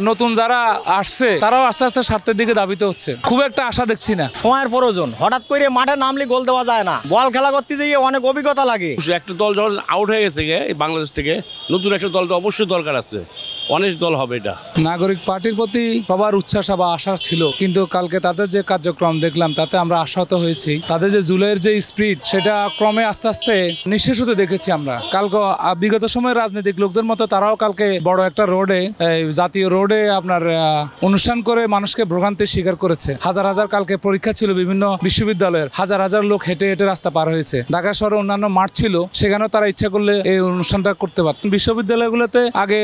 নতুন যারা আসছে তারাও আস্তে আস্তে স্বার্থের দিকে ধাবিত হচ্ছে, খুব একটা আশা দেখছি না। সময়ের প্রয়োজন, হঠাৎ করে মাঠে নামলে গোল দেওয়া যায় না। বল খেলা করতে গিয়ে অনেক অভিজ্ঞতা লাগে। একটা দল যখন আউট হয়ে গেছে এই বাংলাদেশ থেকে, নতুন একটা দল তো অবশ্যই দরকার আছে। অনেক দল হবে এটা। নাগরিক পার্টির প্রতি সবার উচ্ছ্বাস বা আশা ছিল, কিন্তু কালকে তাদের যে কার্যক্রম দেখলাম তাতে আমরা আশাহত হয়েছি। তাদের যে জুলাইয়ের যে স্পিরিট সেটা ক্রমে আস্তে আস্তে নিঃশেষ হতে দেখেছি আমরা। কালকে বিগত সময়ের রাজনৈতিক লোকদের মতো তারাও কালকে বড় একটা রোডে, জাতীয় রোডে আপনার অনুষ্ঠান করে মানুষকে ভোগান্তির শিকার করেছে। হাজার হাজার কালকে পরীক্ষা ছিল বিভিন্ন বিশ্ববিদ্যালয়ের, হাজার হাজার লোক হেঁটে হেঁটে রাস্তা পার হয়েছে। ঢাকা শহরে অন্যান্য মাঠ ছিল, সেখানেও তারা ইচ্ছা করলে এই অনুষ্ঠানটা করতে পারত। বিশ্ববিদ্যালয়গুলোতে আগে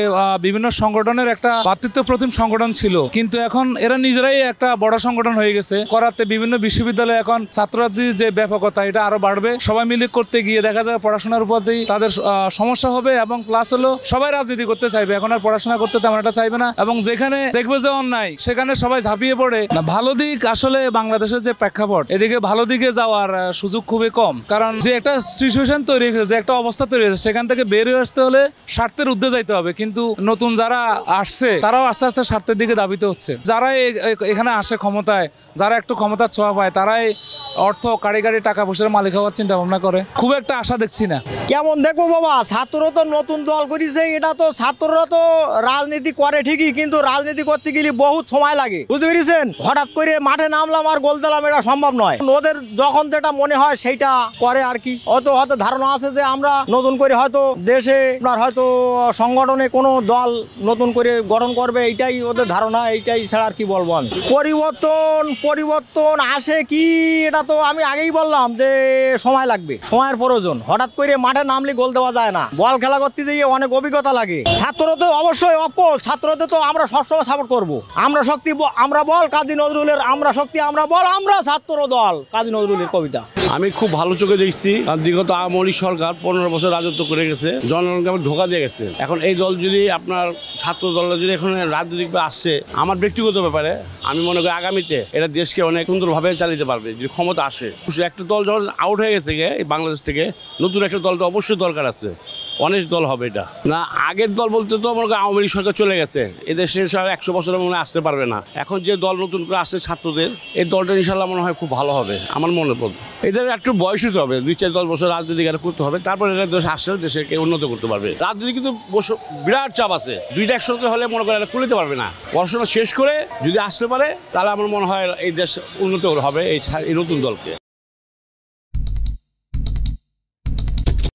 বিভিন্ন সংগঠনের একটা ভাতৃত্ব প্রতিম সংগঠন ছিল, কিন্তু এখন এরা নিজেরাই একটা বড় সংগঠন হয়ে গেছে। করাতে বিভিন্ন বিশ্ববিদ্যালয়ে এখন ছাত্রছাত্রীর যে ব্যাপকতা এটা আরো বাড়বে। সবাই মিলে করতে গিয়ে দেখা যায় পড়াশোনার উপরেই তাদের সমস্যা হবে, এবং প্লাস হলো সবাই রাজনীতি করতে চাইবে, এখন আর পড়াশোনা করতে তেমন একটা চাইবে না। এবং যেখানে দেখবে যে অন্যায় সেখানে সবাই ঝাঁপিয়ে পড়ে। ভালো দিক আসলে বাংলাদেশের যে প্রেক্ষাপট, এদিকে ভালো দিকে যাওয়ার সুযোগ খুবই কম। কারণ যে একটা সিচুয়েশন তৈরি হয়েছে, যে একটা অবস্থা তৈরি হয়েছে, সেখান থেকে বের হয়ে আসতে হলে স্বার্থের ঊর্ধ্বে যাইতে হবে। কিন্তু নতুন যারা আসছে তারাও আস্তে আস্তে স্বার্থের দিকে ধাবিত হচ্ছে। যারা এখানে আসে ক্ষমতায়, যারা একটু ক্ষমতার ছোঁয়া পায়, তারাই অর্থ কারিগরি টাকা পয়সার মালিক হওয়ার চিন্তা ভাবনা করে। খুব একটা আশা দেখছি না। কেমন দেখবো বাবা, ছাত্ররা তো নতুন দল করেছে, এটা তো ছাত্ররা তো রাজনীতি করে ঠিকই, কিন্তু রাজনীতি করতে গেলে বহুত সময় লাগে, বুঝতে পেরেছেন? হঠাৎ করে মাঠে নামলাম আর গোল দিলাম, এটা সম্ভব নয়। ওদের যখন যেটা মনে হয় সেইটা করে আর কি। হয়তো ধারণা আছে যে আমরা নতুন করে হয়তো দেশে আপনার হয়তো সংগঠনে কোনো দল নতুন করে গঠন করবে, এইটাই ওদের ধারণা। এইটাই ছাড়া আর কি বলবো আমি। পরিবর্তন আসে কি, এটা তো আমি আগেই বললাম যে সময় লাগবে, সময়ের প্রয়োজন। হঠাৎ করে মাঠে নামলে গোল দেওয়া যায় না। বল খেলা করতে গিয়ে অনেক অভিজ্ঞতা লাগে। ছাত্র তো অবশ্যই ছাত্রদের তো আমরা সবসময় সাপোর্ট করব। আমরা শক্তি আমরা বল কাজী নজরুলের, আমরা শক্তি আমরা বল, আমরা ছাত্র দল কাজী নজরুলের কবিতা। আমি খুব ভালো চোখে দেখছি, কারণ বিগত আওয়ামী লীগ সরকার 15 বছর রাজত্ব করে গেছে, জনগণকে আমার ধোঁকা দিয়ে গেছে। এখন এই দল যদি আপনার ছাত্র দলটা যদি এখন রাজনৈতিকভাবে আসছে, আমার ব্যক্তিগত ব্যাপারে আমি মনে করি আগামীতে এটা দেশকে অনেক সুন্দরভাবে চালিতে পারবে যদি ক্ষমতা আসে। একটা দল যখন আউট হয়ে গেছে এই বাংলাদেশ থেকে, নতুন একটা দল তো অবশ্যই দরকার আছে। অনেক দল হবে এটা না। আগের দল বলতে তো মনে করি আওয়ামী লীগ সরকার চলে গেছে, এদেশে 100 বছরের মনে আসতে পারবে না। এখন যে দল নতুন করে আসছে ছাত্রদের, এই দলটা ইনশাল্লাহ মনে হয় খুব ভালো হবে আমার মনে পড়ে। এদের একটু বয়স হতে হবে, 2-4-10 বছর রাজনীতি করতে হবে, তারপরে এরা দেশ আসলে দেশকে উন্নত করতে পারবে। রাজনীতি কিন্তু বিরাট চাপ আছে, দুইটা একসঙ্গে হলে মনে করেন কুলিতে পারবে না। পড়াশোনা শেষ করে যদি আসতে পারে, তাহলে আমার মনে হয় এই দেশ উন্নত হবে এই নতুন দলকে।